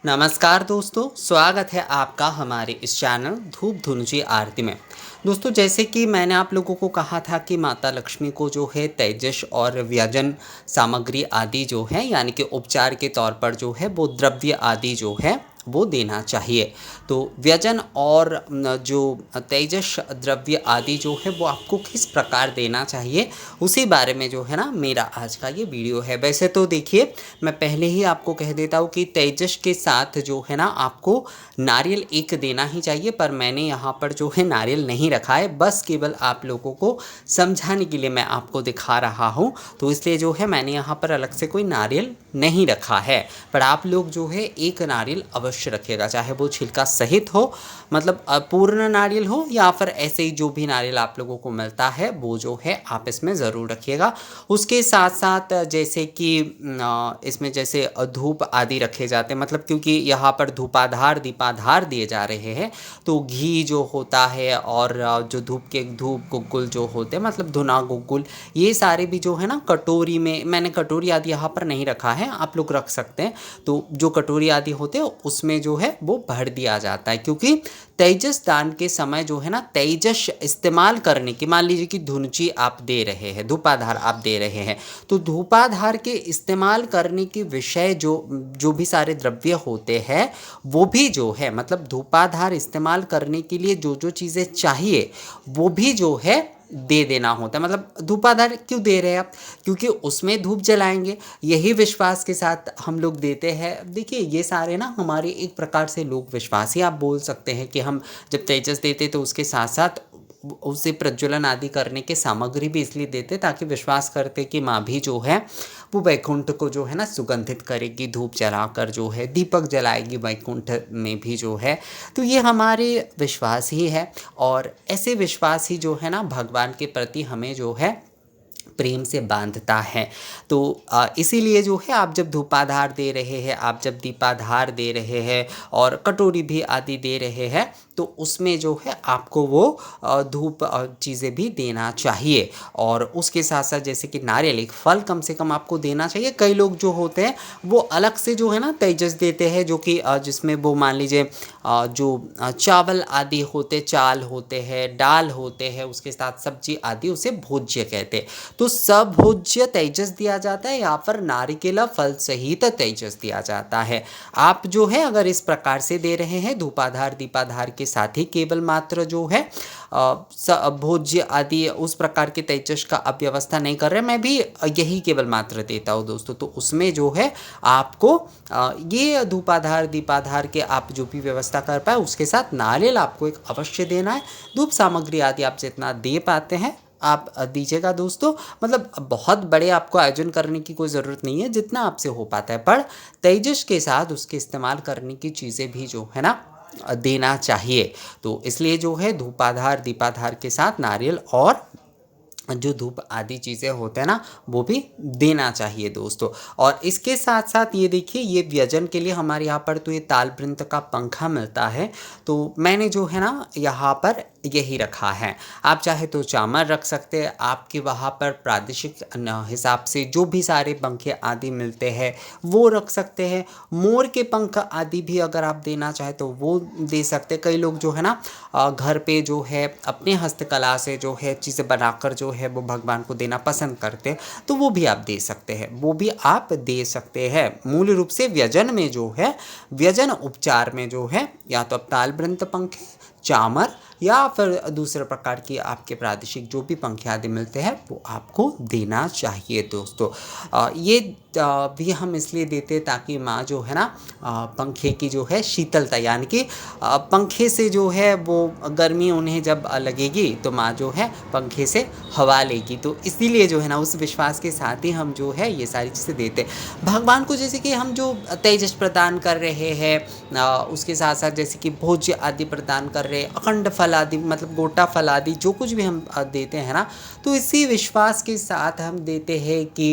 नमस्कार दोस्तों, स्वागत है आपका हमारे इस चैनल धूप धुंजी आरती में। दोस्तों, जैसे कि मैंने आप लोगों को कहा था कि माता लक्ष्मी को जो है तेजस और व्यंजन सामग्री आदि जो है यानी कि उपचार के तौर पर जो है वो द्रव्य आदि जो है वो देना चाहिए। तो व्यंजन और जो तेजस द्रव्य आदि जो है वो आपको किस प्रकार देना चाहिए, उसी बारे में जो है ना मेरा आज का ये वीडियो है। वैसे तो देखिए, मैं पहले ही आपको कह देता हूँ कि तेजस के साथ जो है ना आपको नारियल एक देना ही चाहिए, पर मैंने यहाँ पर जो है नारियल नहीं रखा है, बस केवल आप लोगों को समझाने के लिए मैं आपको दिखा रहा हूँ। तो इसलिए जो है मैंने यहाँ पर अलग से कोई नारियल नहीं रखा है, पर आप लोग जो है एक नारियल अवश्य रखिएगा, चाहे वो छिलका सहित हो, मतलब अपूर्ण नारियल हो, या फिर ऐसे ही जो भी नारियल आप लोगों को मिलता है वो जो है आप इसमें ज़रूर रखिएगा। उसके साथ साथ जैसे कि इसमें जैसे धूप आदि रखे जाते हैं, मतलब क्योंकि यहाँ पर धूपाधार दीपाधार दिए जा रहे हैं, तो घी जो होता है और जो धूप गुग्गुल जो होते हैं, मतलब धुना गुग्गुल, ये सारे भी जो है ना कटोरी में, मैंने कटोरी आदि यहाँ पर नहीं रखा है, आप लोग रख सकते हैं। तो जो कटोरी आदि होते हैं उसमें जो है वो भर दिया जाता है, क्योंकि तेजस दान के समय जो है ना तेजस इस्तेमाल करने की, मान लीजिए कि धुंजी आप दे रहे हैं, धूपाधार आप दे रहे हैं, तो धूपाधार के इस्तेमाल करने के विषय जो जो भी सारे द्रव्य होते हैं वो भी जो है, मतलब धूपाधार इस्तेमाल करने के लिए जो जो चीज़ें चाहिए वो भी जो है दे देना होता है। मतलब धूपाधार क्यों दे रहे हैं आप? क्योंकि उसमें धूप जलाएंगे, यही विश्वास के साथ हम लोग देते हैं। देखिए, ये सारे ना हमारे एक प्रकार से लोक विश्वास ही आप बोल सकते हैं कि हम जब तेजस देते तो उसके साथ साथ उसे प्रज्वलन आदि करने के सामग्री भी इसलिए देते ताकि विश्वास करते कि माँ भी जो है वो वैकुंठ को जो है ना सुगंधित करेगी, धूप जलाकर जो है दीपक जलाएगी वैकुंठ में भी जो है। तो ये हमारे विश्वास ही है, और ऐसे विश्वास ही जो है ना भगवान के प्रति हमें जो है प्रेम से बांधता है। तो इसीलिए जो है आप जब धूपाधार दे रहे हैं, आप जब दीपाधार दे रहे हैं और कटोरी भी आदि दे रहे हैं, तो उसमें जो है आपको वो धूप चीज़ें भी देना चाहिए। और उसके साथ साथ जैसे कि नारियल, एक फल कम से कम आपको देना चाहिए। कई लोग जो होते हैं वो अलग से जो है ना तेजस देते हैं, जो कि जिसमें वो मान लीजिए जो चावल आदि होते, चाल होते हैं, दाल होते हैं, उसके साथ सब्जी आदि, उसे भोज्य कहते हैं। तो सभोज्य तेजस दिया जाता है या फिर नारिकेला फल सहित तेजस दिया जाता है। आप जो है अगर इस प्रकार से दे रहे हैं धूपाधार दीपाधार के साथ ही, केवल मात्र जो है भोज्य आदि उस प्रकार के तेजस का आप व्यवस्था नहीं कर रहे, मैं भी यही केवल मात्र देता हूँ दोस्तों, तो उसमें जो है आपको ये धूपाधार दीपाधार के आप जो भी व्यवस्था कर पाए उसके साथ नारियल आपको एक अवश्य देना है। धूप सामग्री आदि आप जितना दे पाते हैं आप दीजिएगा दोस्तों। मतलब बहुत बड़े आपको आयोजन करने की कोई ज़रूरत नहीं है, जितना आपसे हो पाता है, पर तेजस के साथ उसके इस्तेमाल करने की चीज़ें भी जो है ना देना चाहिए। तो इसलिए जो है धूपाधार दीपाधार के साथ नारियल और जो धूप आदि चीज़ें होते हैं ना वो भी देना चाहिए दोस्तों। और इसके साथ साथ ये देखिए, ये व्यंजन के लिए हमारे यहाँ पर तो ये तालवृंत का पंखा मिलता है, तो मैंने जो है ना यहाँ पर यही रखा है। आप चाहे तो चामर रख सकते हैं, आपके वहाँ पर प्रादेशिक हिसाब से जो भी सारे पंखे आदि मिलते हैं वो रख सकते हैं। मोर के पंख आदि भी अगर आप देना चाहे तो वो दे सकते हैं। कई लोग जो है ना घर पे जो है अपने हस्तकला से जो है चीज़ें बनाकर जो है वो भगवान को देना पसंद करते हैं, तो वो भी आप दे सकते हैं, वो भी आप दे सकते हैं। मूल रूप से व्यंजन में जो है, व्यंजन उपचार में जो है, या तो अब तालवृंत पंखे, चामर, या फिर दूसरे प्रकार की आपके प्रादेशिक जो भी पंखे आदि मिलते हैं वो आपको देना चाहिए दोस्तों। ये भी हम इसलिए देते ताकि माँ जो है ना पंखे की जो है शीतलता, यानी कि पंखे से जो है वो गर्मी उन्हें जब लगेगी तो माँ जो है पंखे से हवा लेगी, तो इसीलिए जो है ना उस विश्वास के साथ ही हम जो है ये सारी चीज़ें देते भगवान को। जैसे कि हम जो तेजस प्रदान कर रहे हैं उसके साथ साथ जैसे कि भोज्य आदि प्रदान कर रहे हैं, अखंड फल फल आदि मतलब गोटा फल आदि जो कुछ भी हम देते हैं ना, तो इसी विश्वास के साथ हम देते हैं कि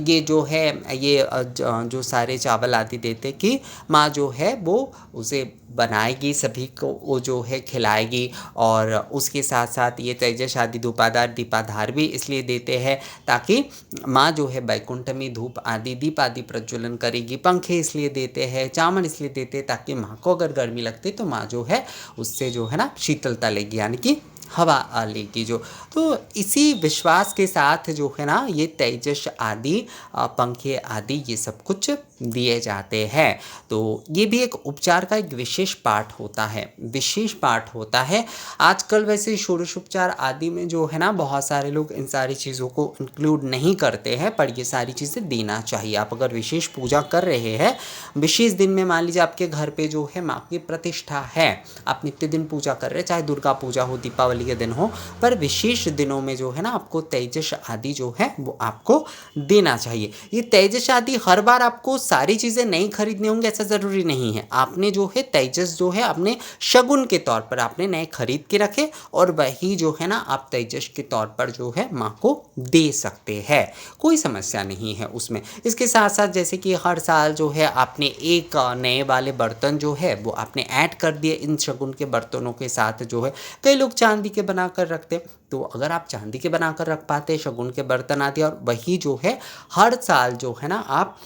ये जो है ये जो सारे चावल आदि देते कि माँ जो है वो उसे बनाएगी, सभी को वो जो है खिलाएगी। और उसके साथ साथ ये तेजस आदि धूपाधार दीपाधार भी इसलिए देते हैं ताकि माँ जो है बैकुंठ में धूप आदि दीप आदि प्रज्वलन करेगी। पंखे इसलिए देते हैं, चावल इसलिए देते हैं ताकि माँ को अगर गर्मी लगती तो माँ जो है उससे जो है ना शीतलता लेगी, यानी कि हवा लेगी जो। तो इसी विश्वास के साथ जो है ना ये तेजस आदि पंखे आदि ये सब कुछ दिए जाते हैं। तो ये भी एक उपचार का एक विशेष पार्ट होता है, विशेष पार्ट होता है। आजकल वैसे षोडशोपचार आदि में जो है ना बहुत सारे लोग इन सारी चीज़ों को इंक्लूड नहीं करते हैं, पर ये सारी चीज़ें देना चाहिए। आप अगर विशेष पूजा कर रहे हैं, विशेष दिन में मान लीजिए आपके घर पे जो है माँ की प्रतिष्ठा है, आप नित्य दिन पूजा कर रहे हैं, चाहे दुर्गा पूजा हो, दीपावली के दिन हो, पर विशेष दिनों में जो है ना आपको तेजस आदि जो है वो आपको देना चाहिए। ये तेजस आदि हर बार आपको सारी चीज़ें नहीं खरीदनी होंगी ऐसा ज़रूरी नहीं है। आपने जो है तेजस जो है अपने शगुन के तौर पर आपने नए खरीद के रखे और वही जो है ना आप तेजस के तौर पर जो है माँ को दे सकते हैं, कोई समस्या नहीं है उसमें। इसके साथ साथ जैसे कि हर साल जो है आपने एक नए वाले बर्तन जो है वो आपने ऐड कर दिए इन शगुन के बर्तनों के साथ जो है। कई लोग चांदी के बना कर रखते, तो अगर आप चांदी के बनाकर रख पाते शगुन के बर्तन आदि, और वही जो है हर साल जो है ना आप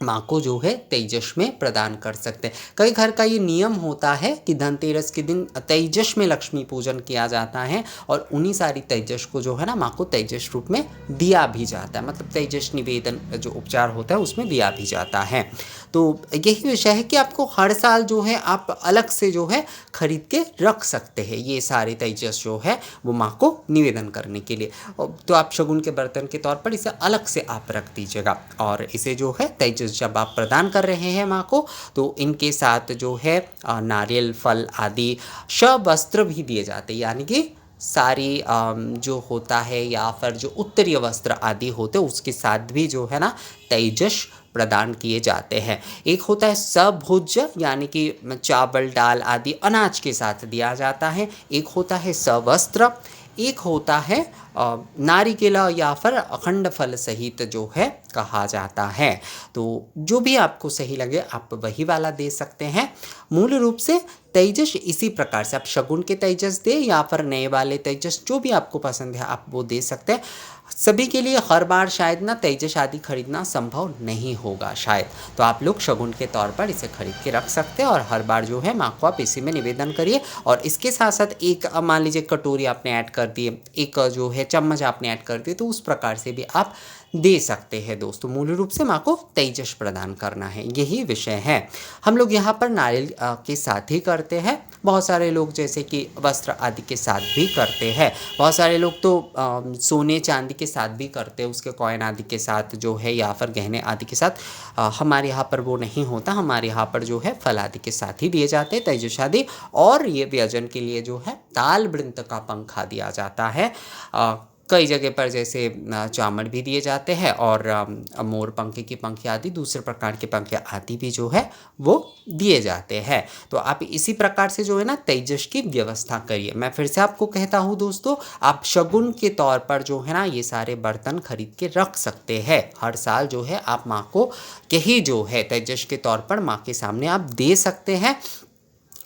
माँ को जो है तेजस में प्रदान कर सकते हैं। कई घर का ये नियम होता है कि धनतेरस के दिन तेजस में लक्ष्मी पूजन किया जाता है और उन्हीं सारी तेजस को जो है ना माँ को तेजस रूप में दिया भी जाता है, मतलब तेजस निवेदन जो उपचार होता है उसमें दिया भी जाता है। तो यही विषय है कि आपको हर साल जो है आप अलग से जो है खरीद के रख सकते हैं ये सारे तेजस जो है वो माँ को निवेदन करने के लिए। तो आप शगुन के बर्तन के तौर पर इसे अलग से आप रख दीजिएगा, और इसे जो है तेजस जब आप प्रदान कर रहे हैं माँ को तो इनके साथ जो है नारियल फल आदि शवस्त्र भी दिए जाते हैं, यानी कि सारी जो होता है या फिर जो उत्तरीय वस्त्र आदि होते हैं उसके साथ भी जो है ना तेजस प्रदान किए जाते हैं। एक होता है सभुज, यानी कि चावल दाल आदि अनाज के साथ दिया जाता है। एक होता है सवस्त्र, एक होता है नारिकेला या फिर अखंड फल सहित जो है कहा जाता है। तो जो भी आपको सही लगे आप वही वाला दे सकते हैं। मूल रूप से तेजस इसी प्रकार से आप शगुन के तेजस दे या फिर नए वाले तेजस जो भी आपको पसंद है आप वो दे सकते हैं। सभी के लिए हर बार शायद ना तेजस आदि खरीदना संभव नहीं होगा शायद, तो आप लोग शगुन के तौर पर इसे खरीद के रख सकते हैं और हर बार जो है माँ को आप इसी में निवेदन करिए। और इसके साथ साथ एक मान लीजिए कटोरी आपने ऐड कर दी, एक जो है चम्मच आपने ऐड कर दी, तो उस प्रकार से भी आप दे सकते हैं दोस्तों। मूल रूप से माँ को तेजस प्रदान करना है, यही विषय है। हम लोग यहाँ पर नारियल के साथ ही करते हैं, बहुत सारे लोग जैसे कि वस्त्र आदि के साथ भी करते हैं, बहुत सारे लोग तो सोने चांदी के साथ भी करते हैं, उसके कॉइन आदि के साथ जो है या फिर गहने आदि के साथ। हमारे यहाँ पर वो नहीं होता, हमारे यहाँ पर जो है फल आदि के साथ ही दिए जाते हैं तेजस आदि। और ये व्यंजन के लिए जो है ताल वृंत का पंखा दिया जाता है। कई जगह पर जैसे चामड़ भी दिए जाते हैं और मोर पंखे की पंखे आदि दूसरे प्रकार के पंखे आदि भी जो है वो दिए जाते हैं। तो आप इसी प्रकार से जो है ना तेजस की व्यवस्था करिए। मैं फिर से आपको कहता हूँ दोस्तों, आप शगुन के तौर पर जो है ना ये सारे बर्तन खरीद के रख सकते हैं। हर साल जो है आप माँ को यही जो है तेजस के तौर पर माँ के सामने आप दे सकते हैं।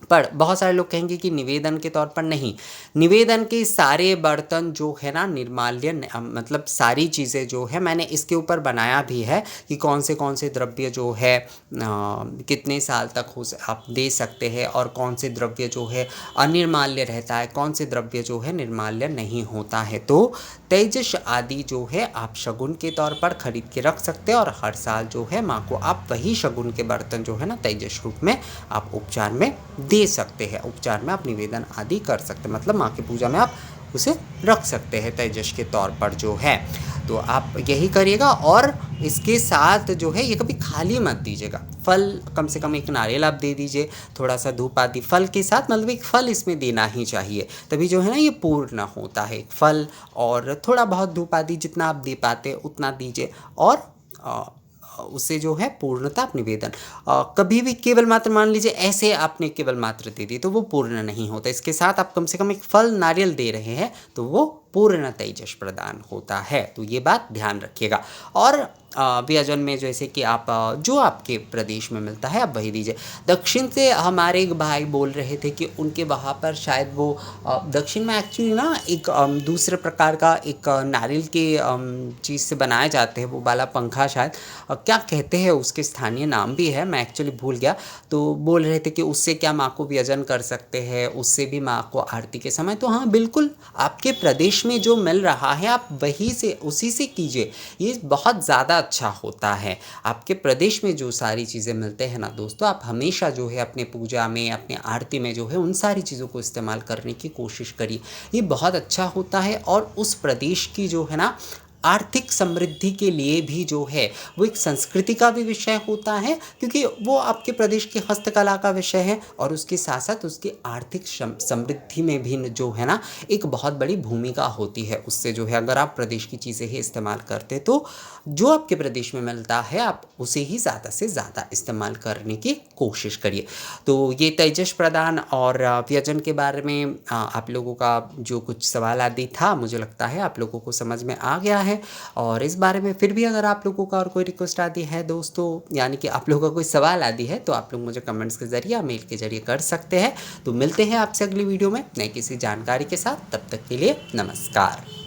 पर बहुत सारे लोग कहेंगे कि निवेदन के तौर पर नहीं, निवेदन के सारे बर्तन जो है ना निर्माल्य मतलब सारी चीज़ें जो है मैंने इसके ऊपर बनाया भी है कि कौन से द्रव्य जो है कितने साल तक आप दे सकते हैं और कौन से द्रव्य जो है अनिर्माल्य रहता है, कौन से द्रव्य जो है निर्माल्य नहीं होता है। तो तेजस आदि जो है आप शगुन के तौर पर खरीद के रख सकते हैं और हर साल जो है माँ को आप वही शगुन के बर्तन जो है ना तेजस रूप में आप उपचार में दे सकते हैं, उपचार में आप निवेदन आदि कर सकते हैं, मतलब माँ की पूजा में आप उसे रख सकते हैं तेजस के तौर पर जो है। तो आप यही करिएगा और इसके साथ जो है ये कभी खाली मत दीजिएगा। फल कम से कम एक नारियल आप दे दीजिए, थोड़ा सा धूप आदि फल के साथ, मतलब एक फल इसमें देना ही चाहिए, तभी जो है ना ये पूर्ण होता है। फल और थोड़ा बहुत धूप आदि जितना आप दे पाते उतना दीजिए। और उसे जो है पूर्णता निवेदन, कभी भी केवल मात्र मान लीजिए ऐसे आपने केवल मात्र दे दी तो वो पूर्ण नहीं होता। इसके साथ आप कम से कम एक फल नारियल दे रहे हैं तो वो पूर्ण तेजस प्रदान होता है। तो ये बात ध्यान रखिएगा। और व्यंजन में जैसे कि आप जो आपके प्रदेश में मिलता है आप वही दीजिए। दक्षिण से हमारे एक भाई बोल रहे थे कि उनके वहाँ पर शायद वो दक्षिण में एक्चुअली ना एक दूसरे प्रकार का एक नारियल के चीज़ से बनाए जाते हैं वो वाला पंखा, शायद क्या कहते हैं उसके स्थानीय नाम भी है, मैं एक्चुअली भूल गया। तो बोल रहे थे कि उससे क्या माँ को व्यंजन कर सकते हैं, उससे भी माँ को आरती के समय। तो हाँ बिल्कुल, आपके प्रदेश में जो मिल रहा है आप वही से उसी से कीजिए, ये बहुत ज़्यादा अच्छा होता है। आपके प्रदेश में जो सारी चीज़ें मिलते हैं ना दोस्तों, आप हमेशा जो है अपने पूजा में, अपने आरती में जो है उन सारी चीज़ों को इस्तेमाल करने की कोशिश करिए। ये बहुत अच्छा होता है और उस प्रदेश की जो है ना आर्थिक समृद्धि के लिए भी जो है वो एक संस्कृति का भी विषय होता है, क्योंकि वो आपके प्रदेश की हस्तकला का विषय है और उसके साथ साथ उसकी आर्थिक समृद्धि में भी जो है ना एक बहुत बड़ी भूमिका होती है। उससे जो है अगर आप प्रदेश की चीज़ें ही इस्तेमाल करते तो जो आपके प्रदेश में मिलता है आप उसे ही ज़्यादा से ज़्यादा इस्तेमाल करने की कोशिश करिए। तो ये तेजस प्रदान और व्यंजन के बारे में आप लोगों का जो कुछ सवाल आदि था, मुझे लगता है आप लोगों को समझ में आ गया है। और इस बारे में फिर भी अगर आप लोगों का और कोई रिक्वेस्ट आदि है दोस्तों, यानी कि आप लोगों का कोई सवाल आदि है, तो आप लोग मुझे कमेंट्स के ज़रिए या मेल के ज़रिए कर सकते हैं। तो मिलते हैं आपसे अगली वीडियो में नई किसी जानकारी के साथ, तब तक के लिए नमस्कार।